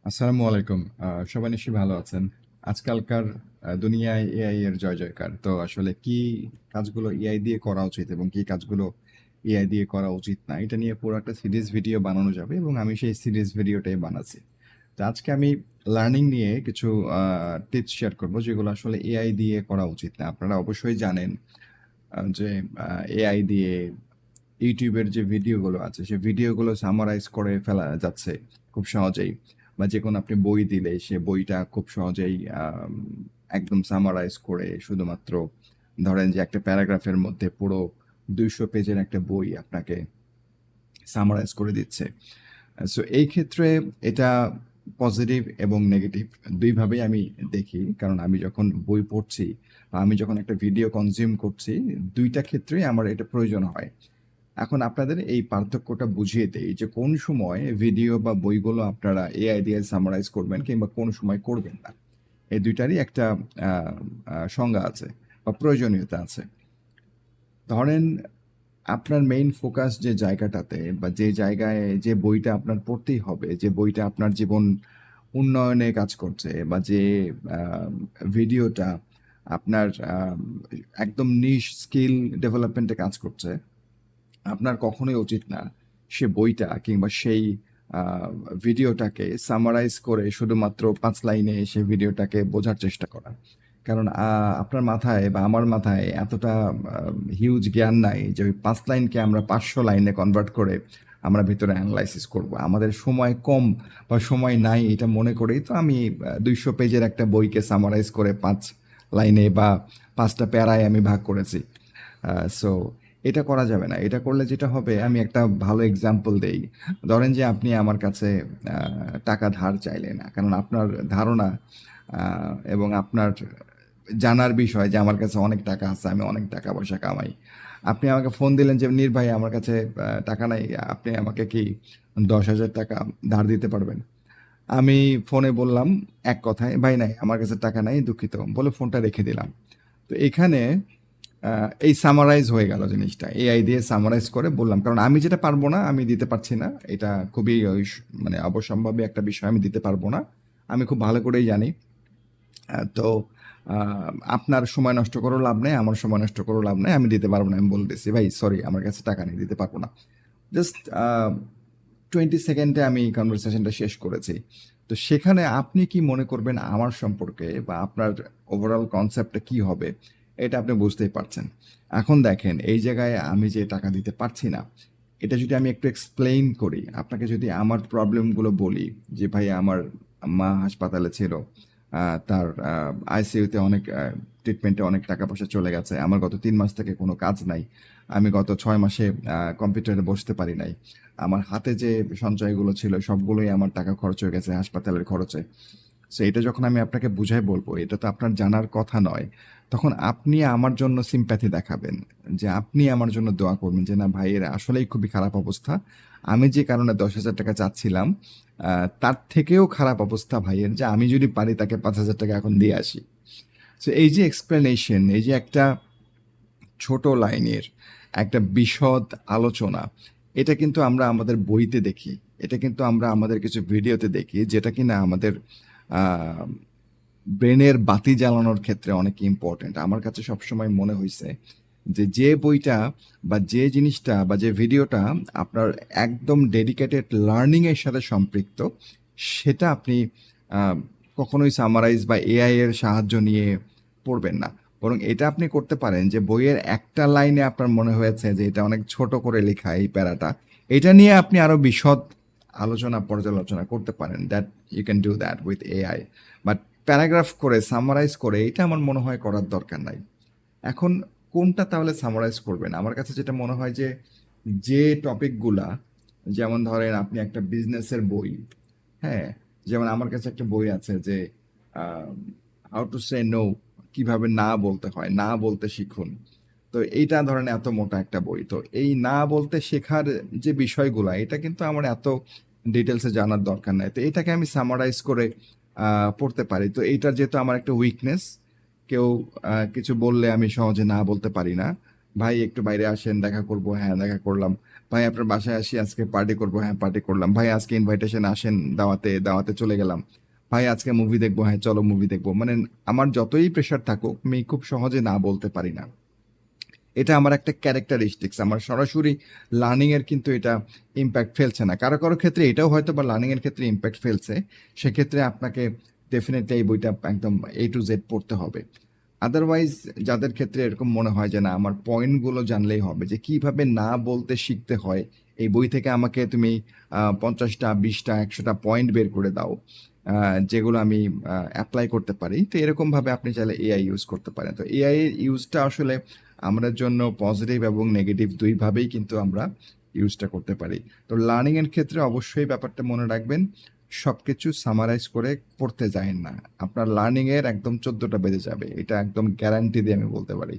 আসসালামু আলাইকুম। সবাই নিশ্চয়ই ভালো আছেন। আজকালকার দুনিয়ায় এআই এর জয় জয়কার। তো আসলে কি কাজগুলো এআই দিয়ে করা উচিত এবং কি কাজগুলো এআই দিয়ে করা উচিত না, এটা নিয়ে পুরো একটা সিরিজ ভিডিও বানানো যাবে এবং আমি সেই সিরিজ ভিডিওটাই বানাচ্ছি। তো আজকে আমি লার্নিং নিয়ে কিছু টিপস শেয়ার করব যেগুলো আসলে এআই দিয়ে করা উচিত না। আপনারা অবশ্যই জানেন যে এআই দিয়ে ইউটিউবের যে ভিডিওগুলো আছে সে ভিডিওগুলো সামারাইজ করে ফেলা যাচ্ছে খুব সহজেই, বা যে কোনো আপনি বই দিলে সে বইটা খুব সহজেই একদম সামারাইজ করে শুধুমাত্র ধরেন যে একটা প্যারাগ্রাফের মধ্যে পুরো 200 পেজের একটা বই আপনাকে সামারাইজ করে দিচ্ছে। সো এই ক্ষেত্রে এটা পজিটিভ এবং নেগেটিভ দুইভাবেই আমি দেখি, কারণ আমি যখন বই পড়ছি বা আমি যখন একটা ভিডিও কনজিউম করছি, দুইটা ক্ষেত্রেই আমার এটা প্রয়োজন হয়। এখন আপনাদের এই পার্থক্যটা বুঝিয়ে দেই যে কোন সময় ভিডিও বা বইগুলো আপনারা এআই দিয়ে সামারাইজ করবেন কিংবা কোন সময় করবেন না। এই দুইটারই একটা সংজ্ঞা আছে বা প্রয়োজনীয়তা আছে। ধরেন আপনার মেইন ফোকাস যে জায়গাটাতে বা যে জায়গায় যে বইটা আপনার পড়তেই হবে, যে বইটা আপনার জীবন উন্নয়নে কাজ করছে, বা যে ভিডিওটা আপনার একদম নিশ স্কিল ডেভেলপমেন্টে কাজ করছে, আপনার কখনোই উচিত না সে বইটা কিংবা সেই আহ, ভিডিওটাকে সামারাইজ করে শুধুমাত্র 5 লাইনে সে ভিডিওটাকে বোঝার চেষ্টা করা। কারণ আপনার মাথায় বা আমার মাথায় এতটা হিউজ জ্ঞান নাই যে ওই 5 লাইনকে আমরা 500 লাইনে কনভার্ট করে আমরা ভিতরে অ্যানালাইসিস করব। আমাদের সময় কম বা সময় নাই এটা মনে করেই তো আমি 200 পেজের একটা বইকে সামারাইজ করে 5 লাইনে বা 5টা প্যারায় আমি ভাগ করেছি। সো এটা করা যাবে না। এটা করলে যেটা হবে, আমি একটা ভালো এক্সাম্পল দেই। ধরেন যে আপনি আমার কাছে টাকা ধার চাইলেন না, কারণ আপনার ধারণা এবং আপনার জানার বিষয় যে আমার কাছে অনেক টাকা আছে, আমি অনেক টাকা পয়সা কামাই। আপনি আমাকে ফোন দিলেন যে নীর ভাই আমার কাছে টাকা নাই, আপনি আমাকে কি 10,000 টাকা ধার দিতে পারবেন? আমি ফোনে বললাম এক কথায়, ভাই নাই, আমার কাছে টাকা নাই, দুঃখিত, বলে ফোনটা রেখে দিলাম। তো এখানে এই সামারাইজ হয়ে গেল জিনিসটা, এআই দিয়ে সামারাইজ করে বললাম, কারণ আমি যেটা পারবো না আমি দিতে পারছি না, এটা খুবই মানে অবসম্ভাবী একটা বিষয়, আমি দিতে পারবো না, আমি খুব ভালো করেই জানি। তো আপনার সময় নষ্ট করেও লাভ নেই, আমার সময় নষ্ট করেও লাভ নেই, আমি দিতে পারবো না, আমি বলে দিচ্ছি ভাই সরি আমার কাছে টাকা নেই, দিতে পারবো না। জাস্ট 20 সেকেন্ডে আমি কনভারসেশনটা শেষ করেছি। তো সেখানে আপনি কি মনে করবেন আমার সম্পর্কে, বা আপনার ওভারঅল কনসেপ্টটা কি হবে, এটা আপনি বুঝতেই পারছেন। এখন দেখেন এই জায়গায় আমি যে টাকা দিতে পারছি না, এটা যদি আমি একটু এক্সপ্লেইন করি আপনাকে, যদি আমার প্রবলেমগুলো বলি যে ভাই আমার মা হাসপাতালে ছিল, তার আইসিইউতে অনেক ট্রিটমেন্টে অনেক টাকা পয়সা চলে গেছে, আমার গত 3 মাস থেকে কোনো কাজ নাই, আমি গত 6 মাসে কম্পিউটারে বসতে পারি নাই, আমার হাতে যে সঞ্চয়গুলো ছিল সবগুলোই আমার টাকা খরচ হয়ে গেছে হাসপাতালের খরচে। সো এটা যখন আমি আপনাকে বুঝাই বলবো, এটা তো আপনার জানার কথা নয়, তখন আপনি আমার জন্য সিম্প্যাথি দেখাবেন, যে আপনি আমার জন্য দোয়া করবেন যে না ভাইয়ের আসলেই খুবই খারাপ অবস্থা, আমি যে কারণে 10,000 টাকা চাচ্ছিলাম তার থেকেও খারাপ অবস্থা ভাইয়ের, যে আমি যদি পারি তাকে 5,000 টাকা এখন দিয়ে আসি। সো এই যে এক্সপ্লেনেশন, এই যে একটা ছোট লাইনের একটা বিশদ আলোচনা, এটা কিন্তু আমরা আমাদের বইতে দেখি, এটা কিন্তু আমরা আমাদের কিছু ভিডিওতে দেখি, যেটা কিনা আমাদের ব্রেনের বাতি জ্বালানোর ক্ষেত্রে অনেক ইম্পর্ট্যান্ট। আমার কাছে সবসময় মনে হয়েছে যে যে বইটা বা যে জিনিসটা বা যে ভিডিওটা আপনার একদম ডেডিকেটেড লার্নিং এর সাথে সম্পৃক্ত, সেটা আপনি আহ, কখনোই সামারাইজ বা এআই এর সাহায্য নিয়ে পড়বেন না। বরং এটা আপনি করতে পারেন যে বইয়ের একটা লাইনে আপনার মনে হয়েছে যে এটা অনেক ছোট করে লেখা এই প্যারাটা, এটা নিয়ে আপনি আরো বিশদ আলোচনা পর্যালোচনা করতে পারেন। That you can do that with AI, but paragraph করে সামারাইজ করে এটা আমার মনে হয় করার দরকার নাই। এখন কোনটা তাহলে সামারাইজ করবেন? আমার কাছে যেটা মনে হয় যে যে টপিকগুলা, যেমন ধরেন আপনি একটা বিজনেসের বই, হ্যাঁ, যেমন আমার কাছে একটা বই আছে যে হাউ টু সে নো, কিভাবে না বলতে হয়, না বলতে শিখুন। তো এইটা ধরেন এত মোটা একটা বই, তো এই না বলতে শেখার যে বিষয়গুলো, এটা কিন্তু আমার এত ডিটেলসে জানার দরকার নাই, তো এটাকে আমি সামারাইজ করে পড়তে পারি। তো এইটার যেহেতু আমার একটা উইকনেস, কেউ কিছু বললে আমি সহজে না বলতে পারি না, ভাই একটু বাইরে আসেন, দেখা করব, হ্যাঁ দেখা করলাম। ভাই আপনার বাসায় আসি, আজকে পার্টি করব, হ্যাঁ পার্টি করলাম। ভাই আজকে ইনভাইটেশন, আসেন দাওয়াতে, দাওয়াতে চলে গেলাম। ভাই আজকে মুভি দেখবো, হ্যাঁ চলো মুভি দেখবো। মানে আমার যতই প্রেশার থাকুক, আমি খুব সহজে না বলতে পারি না। এটা আমার একটা ক্যারেক্টারিস্টিক্স, আমার সরাসরি লার্নিং এর কিন্তু এটা ইম্প্যাক্ট ফেলছে না। কারো কারো ক্ষেত্রে এটাও হয়তো বা লার্নিং এর ক্ষেত্রে ইম্প্যাক্ট ফেলছে। সেক্ষেত্রে আপনাকে ডেফিনেটলি এই বইটা একদম A to Z পড়তে হবে। আদারওয়াইজ যাদের ক্ষেত্রে এরকম মনে হয় যে না আমার পয়েন্টগুলো জানলেই হবে, যে কিভাবে না বলতে শিখতে হয়, এই বই থেকে আমাকে তুমি 50টা 20টা 100টা পয়েন্ট বের করে দাও, যেগুলো আমি অ্যাপ্লাই করতে পারি। তো এরকম ভাবে আপনি চাইলে এআই ইউজ করতে পারেন। তো এআই এর ইউজটা আসলে আমাদের জন্য পজিটিভ এবং নেগেটিভ দুইভাবেই কিন্তু আমরা ইউজটা করতে পারি। তো লার্নিং এর ক্ষেত্রে অবশ্যই ব্যাপারটা মনে রাখবেন, সবকিছু সামারাইজ করে পড়তে যায়েন না। আপনার লার্নিং এর একদম 14টা বেজে যাবে, এটা একদম গ্যারান্টি দিয়ে আমি বলতে পারি।